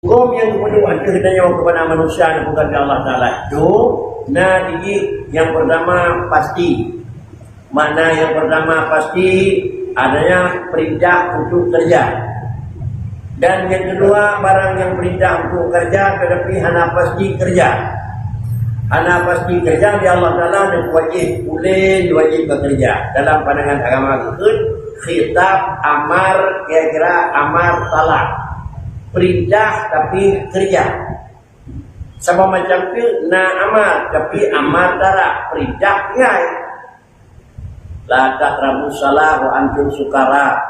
Hukum yang kedua kehendaknya kepada manusia dan bukan Allah Ta'ala itu yang pertama pasti. Makna yang pertama pasti adanya perintah untuk kerja. Dan yang kedua barang yang perintah untuk kerja tetapi hanya pasti kerja. Hanya pasti kerja di Allah Ta'ala dan wajib boleh wajib bekerja. Dalam pandangan agama khitab amar kira-kira amar talak. Perintah tapi kerja. Sama macam tu amar tapi amar talak. Perintah ngai. La taqrabu salah wa antum sukara.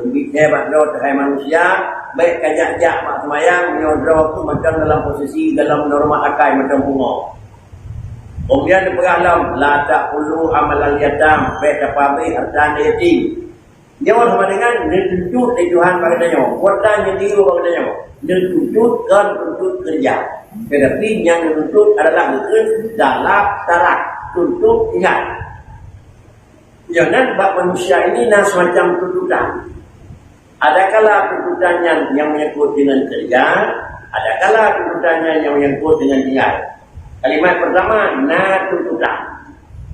Lebih hebat doa hai manusia, baik kajak-jak mak semayang menyodor tu macam dalam posisi dalam norma akai macam bunga. Kemudian dipergalam la taqulu amal yatam, baik dapat harta yatim. Dia sama dengan dituntut di Tuhan baginanya, kuatan yang diri baginanya, dituntutkan untuk kerja. Tetapi yang dituntut adalah dalam tarak, tuntut ingat. Jangan bab manusia ini semacam tuntutan. Adakala tuntutannya yang menyangkut dengan kerja, adakala tuntutannya yang menyangkut dengan tinggal. Kalimat pertama, tuntutan.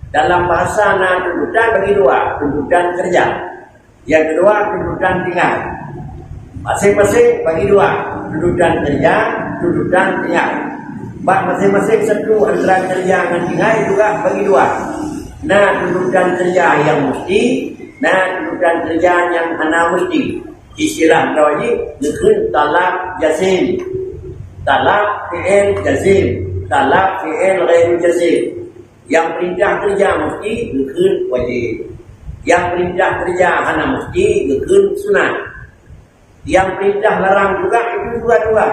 Dalam bahasa tuntutan bagi dua, tuntutan kerja. Yang kedua, tuntutan tinggal. Masing-masing bagi dua, tuntutan kerja, tuntutan tinggal. Masing-masing satu antara kerja dan tinggal juga bagi dua. Tuntutan kerja yang mesti, tuntutan kerja yang hana mesti. Istilah wajib dikun talab jazim. Talab fi'il jazim, talab fi'il ghair jazim. Yang perintah kerja mesti dikun wajib. Yang perintah kerja hana mesti dikun sunat. Yang perintah larang juga itu dua-dua.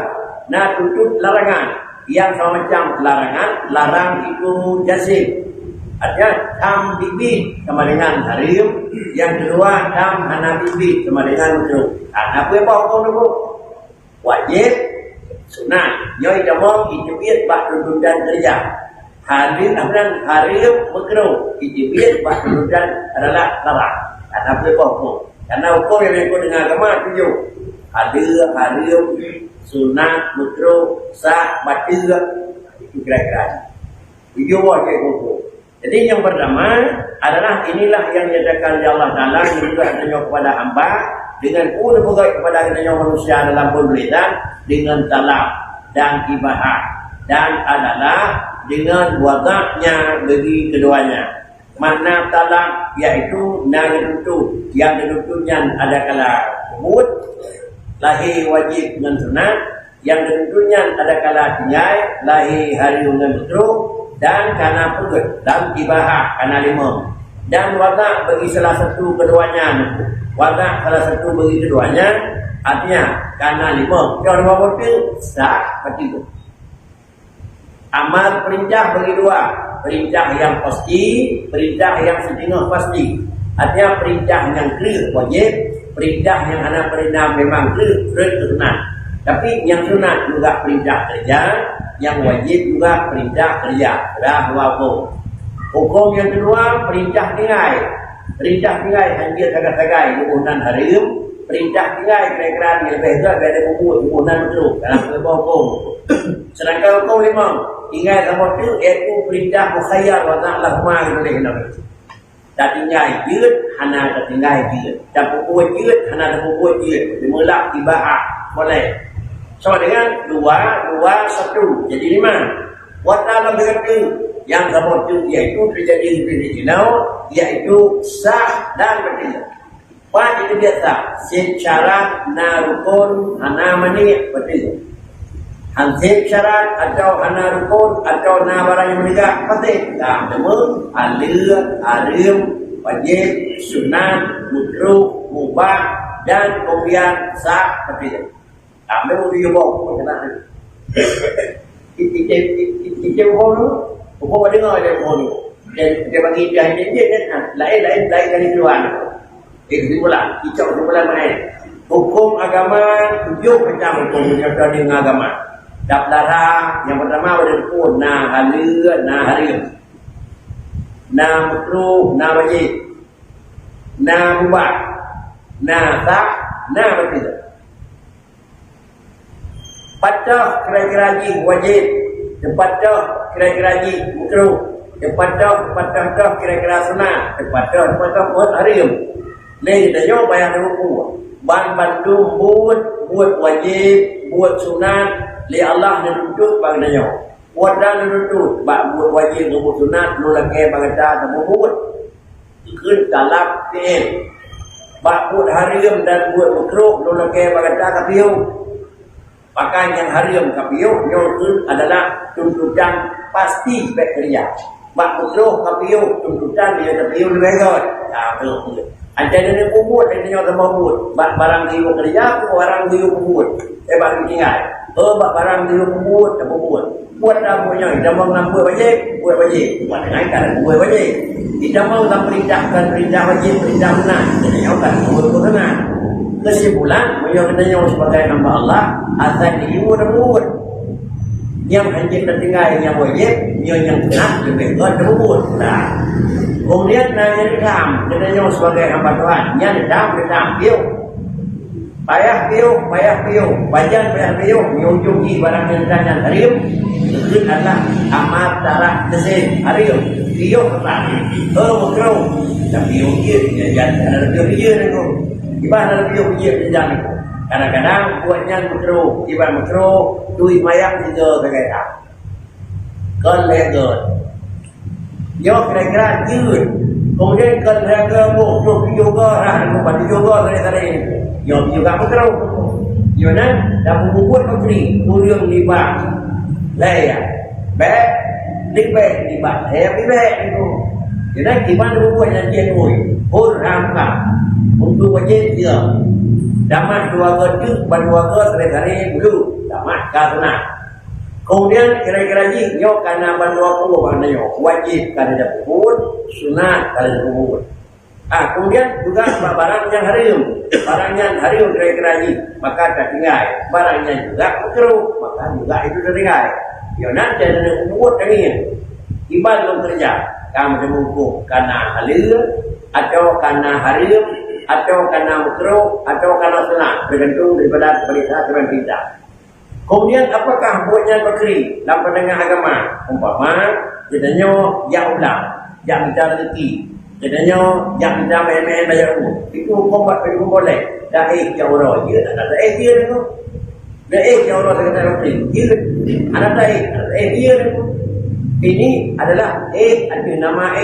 Tuntut larangan. Yang sama macam larangan, larang itu jazim. Artinya tam bibit sama dengan harim. Yang kedua tam hana bibit sama dengan ujuk. Apa yang bawa kau dulu? Wajib sunat. Nyoi damam ijibit bak tuntutan kerja. Harim makruh. Ijibit bak tuntutan adalah larang. Apa yang bawa kau? Karena hukum yang mengikut dengan agama tujuh. Harim sunat makruh sah batil. Itu kira-kira. Tujuh wajib hukum. Jadi yang pertama adalah inilah yang dinyatakan oleh Allah Ta'ala juga adanya kepada hamba dengan pun kepada adanya manusia dalam pemberitaan dengan talak dan ibadah dan adalah dengan wadaknya bagi keduanya. Makna talak iaitu dituntut yang dituntutnya adakala umud lahir wajib dengan sunat, yang dituntutnya adakala tinggal lahir hari dengan betul dan karena perut dan ibahah karena lima dan wadah bagi salah satu keduanya. Wadah salah satu bagi keduanya artinya karena lima. Kalau lima betul sah betul. Amal perintah bagi dua, perintah yang pasti, perintah yang setengah pasti. Artinya perintah yang clear wajib, perintah yang ada perintah memang clear sunat. Tapi yang sunat juga perintah kerja, yang wajib juga perintah kerja. Dah dua hukum yang kedua perintah tinggal. Perintah tinggal hancur tagai-tagai hubungan harim. Perintah tinggal kira-kira lebih juga ada hubungan betul dalam sebuah hukum. Sedangkan hukum lima tinggal sama itu iaitu perintah mukhayyar wa ta'ala kuma boleh nak. Tak tinggal jilid hana tak tinggal jilid. Tak pukul jilid hana tak pukul jilid. Dimulak ibahah boleh. Sama dengan dua, satu. Jadi lima. Watalam berkata yang sama itu iaitu terjadi di iaitu sah dan betul. Pada itu biasa secara narukun hana mani betul. Hansip syarat atau hana rukun atau na barang yang menegak betul. Nama alir, harim, wajib, sunat, makruh, mubah dan kemudian sah betul. Anda boleh jawab macam kita hukum ada dengar ada hukum dia bagi dia kan lain dari luar. Kesimpulan kesimpulan mana? Hukum agama tujuh macam hukum yang ada dengan agama. Daftar yang pertama ada hukum halal, harim, makruh, wajib, mubah, sah, betul. Patah kira-kira wajib, patah kira-kira makruh, patah kira-kira sunat, patah buat haram. Lain kita nyo bayar ruku. Ban bantu buat wajib, buat sunat, li Allah nuntut bang nyo. Buat dan nuntut, buat wajib, buat sunat, lu lagi bangda tak buat. Ikut talak tin. Buat haram dan buat makruh, lu lagi bangda kapiu. Maka yang haram kapiu nyokun adalah tuntutan pasti bekerja. Mak makruh kapiu tuntutan dia kapiu lebih baik. Nah, betul. Ada yang kubur, ada yang tak kubur. Barang dia kerja, barang dia kubur. Bagi tinggal. Barang dia kubur, tak kubur. Buat apa yang kita mau nak buat wajib. Buat dengan kan buat wajib. Kita mau nak perintahkan perintah wajib, perintah benar. Jadi yang kan buat benar. Kesimpulan, kita yang sebagai hamba Allah, asal dia buat. Yang hanya tertinggal yang wajib, yang benar lebih kubur. Nah. Kemudian nanya dikam, kita yang sebagai hamba Tuhan, yang dikam, piu. Payah piu, bajan piu, menyunjungi barang yang dan harim. Itu adalah amat darah kesin harim. Piu ketak, makruh. Dan piu dia, ada piu dia itu. Ibarat ada piu dia jalan itu. Kadang-kadang buatnya makruh, ibarat makruh, duit mayak juga kaya. Kan legal. Yo kira-kiraยืด kemudian kira-kira buat yoga buat yoga kali-kali yo juga makruh yo nan dah buat menteri kurium libat laya baik libat baik itu jadi gimana buat yang dia pun ramah untuk wajib dia damat dua geduk kali-kali dulu damat karena kemudian kira-kira nyo karena bantu aku bagaimana nyo wajib kalau ada kubur, sunat kalau ada kubur. Kemudian juga barang yang haram kira-kira maka tak tinggal. Barangnya juga makruh, maka juga itu tertinggal. Yo nanti ada kubur ini. Ibarat kerja, kamu dihukum karena halal atau karena haram atau karena makruh atau karena sunat bergantung daripada perintah dan perintah. Kemudian apakah buatnya bakri dalam pandangan agama? Umpama jadinya yang ulang, yang minta rezeki, jadinya yang minta main-main bayar uang. Itu hukum boleh. Dah yang orang dia tak ada dia itu. Dah yang orang tak ada dia. Ada dia itu. Ini adalah ada nama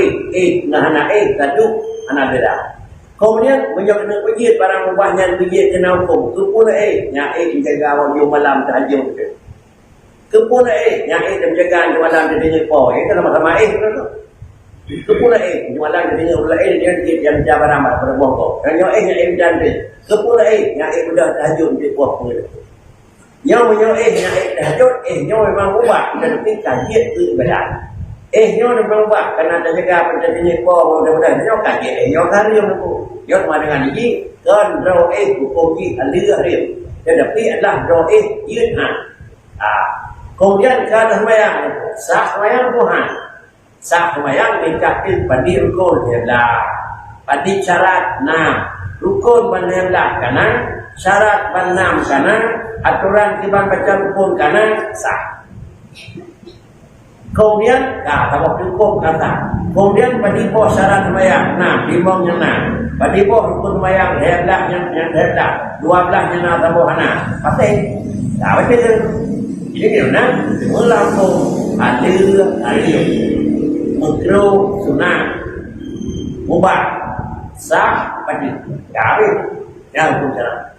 nah satu anak beda. Kemudian menjadi wajib barang mubahnya wajib kena hukum. Kepula yang menjaga awak jom malam tahajud. Kepula yang menjaga malam jadinya po. Itu sama-sama Kepula jom malam jadinya ulah dia yang jaga ramai pada bongkok. Dan yang janda. Kepula yang sudah tahajud di po. Yang yang tahajud memang ubah dan tingkat dia itu ibadah. Nyo berubah karena ada jaga penjadinya ko mudah-mudahan nyo kaji nyo kari yo dengan ini kan draw hukum alih tetapi adalah draw yunhan. Kemudian kata semayang sah semayang mencapai pada rukun adalah pada syarat rukun adalah karena syarat benam karena aturan tiban baca rukun karena sah. Kemudian kalau hukum kata kemudian padipo syarat semayang bimbangnya padipo rukun semayang hebat yang hebat 12-nya tambuhana pasti betul jadi melampau adil makruh sunat mubah sah padi hukum syarat